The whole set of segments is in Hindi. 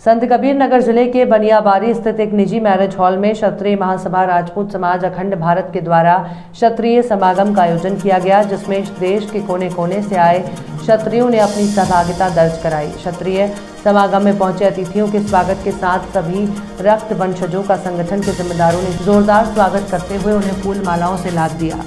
संत कबीर नगर जिले के बनियाबारी स्थित एक निजी मैरिज हॉल में क्षत्रिय महासभा राजपूत समाज अखंड भारत के द्वारा क्षत्रिय समागम का आयोजन किया गया, जिसमें देश के कोने कोने से आए क्षत्रियों ने अपनी सहभागिता दर्ज कराई। क्षत्रिय समागम में पहुंचे अतिथियों के स्वागत के साथ सभी रक्त वंशजों का संगठन के जिम्मेदारों ने जोरदार स्वागत करते हुए उन्हें फूल मालाओं से लाद दिया।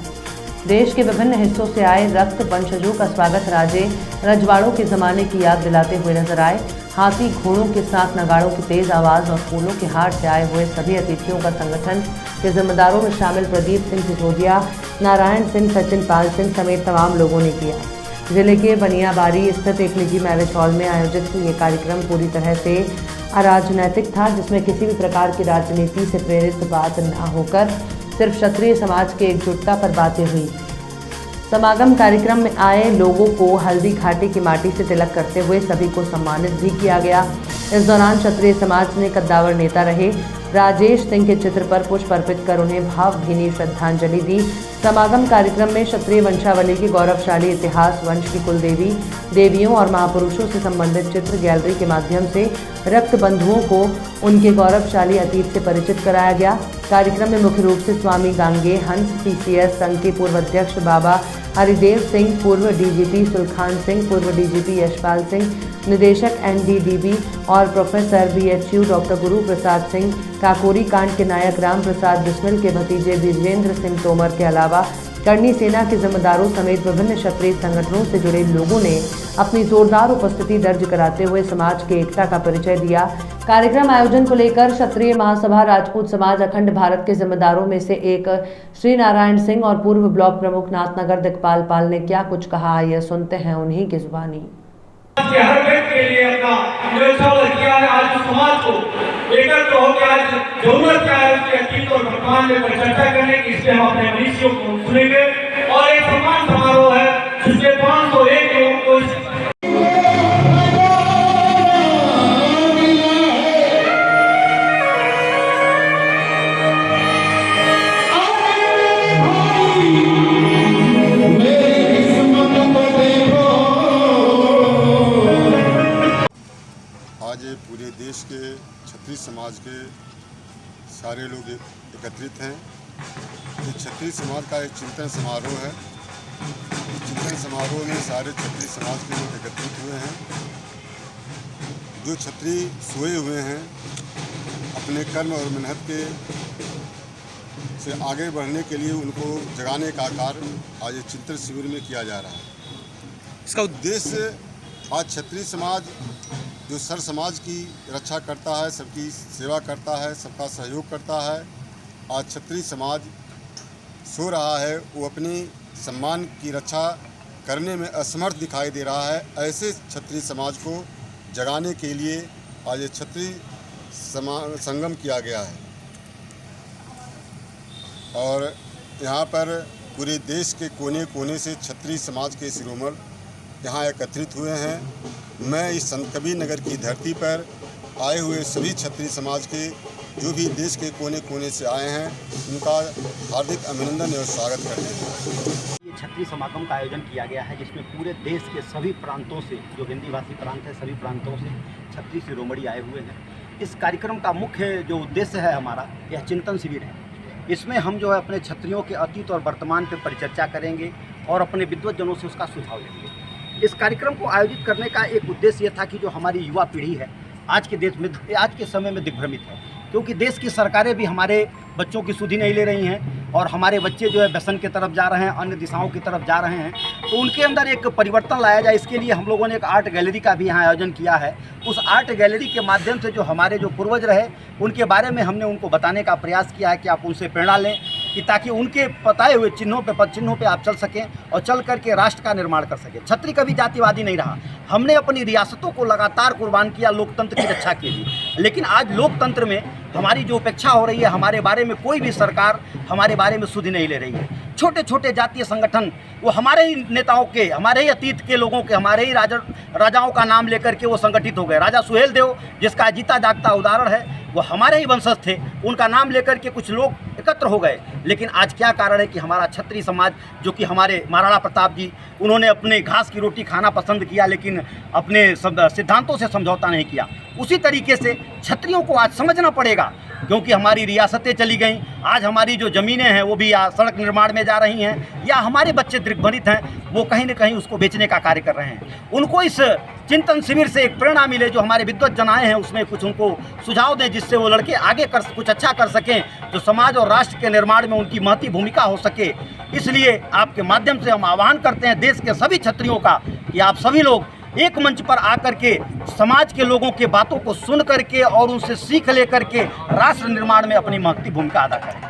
देश के विभिन्न हिस्सों से आए रक्त वंशजों का स्वागत राजे रजवाड़ों के जमाने की याद दिलाते हुए नजर आए। हाथी घोड़ों के साथ नगाड़ों की तेज आवाज और फूलों के हार से आए हुए सभी अतिथियों का संगठन के जिम्मेदारों में शामिल प्रदीप सिंह सिसोदिया, नारायण सिंह, सचिन पाल सिंह समेत तमाम लोगों ने किया। जिले के बनियाबारी स्थित एक निजी मैरिज हॉल में आयोजित ये कार्यक्रम पूरी तरह से अराजनैतिक था, जिसमें किसी भी प्रकार की राजनीति से प्रेरित बात न होकर सिर्फ क्षत्रिय समाज के एकजुटता पर बातें हुई। समागम कार्यक्रम में आए लोगों को हल्दी घाटी की माटी से तिलक करते हुए सभी को सम्मानित भी किया गया। इस दौरान क्षत्रिय समाज ने कद्दावर नेता रहे राजेश सिंह के चित्र पर पुष्प अर्पित कर उन्हें भावभीनी श्रद्धांजलि दी। समागम कार्यक्रम में क्षत्रिय वंशावली के गौरवशाली इतिहास, वंश की कुलदेवी, देवियों और महापुरुषों से संबंधित चित्र गैलरी के माध्यम से रक्त बंधुओं को उनके गौरवशाली अतीत से परिचित कराया गया। कार्यक्रम में मुख्य रूप से स्वामी गांगे हंस, पीसीएस संघ के पूर्व अध्यक्ष बाबा हरिदेव सिंह, पूर्व डीजीपी सुलखान सिंह, पूर्व डीजीपी यशपाल सिंह, निदेशक एनडीडीबी और professor BHU doctor Guru Prasad Singh, Kakori कांड के नायक राम प्रसाद बिस्मिल के भतीजे विजेंद्र सिंह तोमर के अलावा करनी सेना के जिम्मेदारों समेत विभिन्न क्षत्रिय संगठनों से जुड़े लोगों ने अपनी जोरदार उपस्थिति दर्ज कराते हुए समाज के एकता का परिचय दिया। कार्यक्रम आयोजन को लेकर क्षत्रिय महासभा राजपूत समाज अखंड भारत के जिम्मेदारों में से एक श्री नारायण सिंह और पूर्व ब्लॉक प्रमुख नाथनगर दिखपाल पाल ने क्या कुछ कहा, यह सुनते हैं उन्हीं की जुबानी। हर व्यक्ति के लिए अपना न्यौछावर किया है। आज समाज को एकत्र होकर आज जरूरत क्या है उसके अतीत और वर्तमान में चर्चा करने की, इसलिए हम अपने मनीषियों को सुनेंगे और एक सम्मान समारोह है जिसमें 501 लोगों को आज पूरे देश के क्षत्रिय समाज के सारे लोग एकत्रित हैं। ये क्षत्रिय समाज का एक चिंतन समारोह है। चिंतन समारोह में सारे क्षत्रिय समाज के लोग एकत्रित हुए हैं। जो क्षत्रिय सोए हुए हैं अपने कर्म और मेहनत के से आगे बढ़ने के लिए उनको जगाने का कार्य आज चिंतन शिविर में किया जा रहा है। इसका उद्देश्य आज क्षत्रिय समाज जो सर समाज की रक्षा करता है, सबकी सेवा करता है, सबका सहयोग करता है, आज क्षत्रिय समाज सो रहा है, वो अपनी सम्मान की रक्षा करने में असमर्थ दिखाई दे रहा है। ऐसे क्षत्रिय समाज को जगाने के लिए आज ये क्षत्रिय संगम किया गया है और यहाँ पर पूरे देश के कोने कोने से क्षत्रिय समाज के शिरोमणि यहाँ एकत्रित हुए हैं। मैं इस संत कबीर नगर की धरती पर आए हुए सभी क्षत्रिय समाज के जो भी देश के कोने कोने से आए हैं उनका हार्दिक अभिनंदन और स्वागत करते हैं। ये क्षत्रिय समागम का आयोजन किया गया है जिसमें पूरे देश के सभी प्रांतों से, जो हिंदी भाषी प्रांत है, सभी प्रांतों से क्षत्रिय शिरोमणि आए हुए हैं। इस कार्यक्रम का मुख्य जो उद्देश्य है हमारा, यह चिंतन शिविर है। इसमें हम जो है अपने क्षत्रियों के अतीत और वर्तमान पर परिचर्चा करेंगे और अपने विद्वज्जनों से उसका सुझाव लेंगे। इस कार्यक्रम को आयोजित करने का एक उद्देश्य यह था कि जो हमारी युवा पीढ़ी है आज के समय में दिग्भ्रमित है, क्योंकि देश की सरकारें भी हमारे बच्चों की सुधि नहीं ले रही हैं और हमारे बच्चे जो है व्यसन की तरफ जा रहे हैं, अन्य दिशाओं की तरफ जा रहे हैं। तो उनके अंदर एक परिवर्तन लाया जाए, इसके लिए हम लोगों ने एक आर्ट गैलरी का भी यहाँ आयोजन किया है। उस आर्ट गैलरी के माध्यम से जो हमारे जो पूर्वज रहे उनके बारे में हमने उनको बताने का प्रयास किया है कि आप उनसे प्रेरणा लें, कि ताकि उनके बताए हुए चिन्हों पे आप चल सकें और चल करके राष्ट्र का निर्माण कर सकें। क्षत्रिय कभी जातिवादी नहीं रहा। हमने अपनी रियासतों को लगातार कुर्बान किया लोकतंत्र की रक्षा के लिए, लेकिन आज लोकतंत्र में हमारी जो उपेक्षा हो रही है, हमारे बारे में कोई भी सरकार हमारे बारे में सुधि नहीं ले रही है। छोटे छोटे जातीय संगठन वो हमारे ही नेताओं के, हमारे ही अतीत के लोगों के, हमारे ही राजाओं का नाम लेकर के वो संगठित हो गए। राजा सुहेल देव जिसका जीता जागता उदाहरण है वो हमारे ही वंशज थे, उनका नाम लेकर के कुछ लोग एकत्र हो गए। लेकिन आज क्या कारण है कि हमारा क्षत्रिय समाज, जो कि हमारे महाराणा प्रताप जी, उन्होंने अपने घास की रोटी खाना पसंद किया लेकिन अपने सिद्धांतों से समझौता नहीं किया। उसी तरीके से क्षत्रियों को आज समझना पड़ेगा, क्योंकि हमारी रियासतें चली गईं, आज हमारी जो ज़मीनें हैं वो भी या सड़क निर्माण में जा रही हैं, या हमारे बच्चे दिग्भ्रमित हैं, वो कहीं न कहीं उसको बेचने का कार्य कर रहे हैं। उनको इस चिंतन शिविर से एक प्रेरणा मिले, जो हमारे विद्वत जन आए हैं उसमें कुछ उनको सुझाव दें, जिससे वो लड़के आगे कुछ अच्छा कर सकें, जो समाज और राष्ट्र के निर्माण में उनकी महती भूमिका हो सके। इसलिए आपके माध्यम से हम आह्वान करते हैं देश के सभी क्षत्रियों का कि आप सभी लोग एक मंच पर आकर के समाज के लोगों के बातों को सुन करके और उनसे सीख लेकर के राष्ट्र निर्माण में अपनी महत्वपूर्ण भूमिका अदा करें।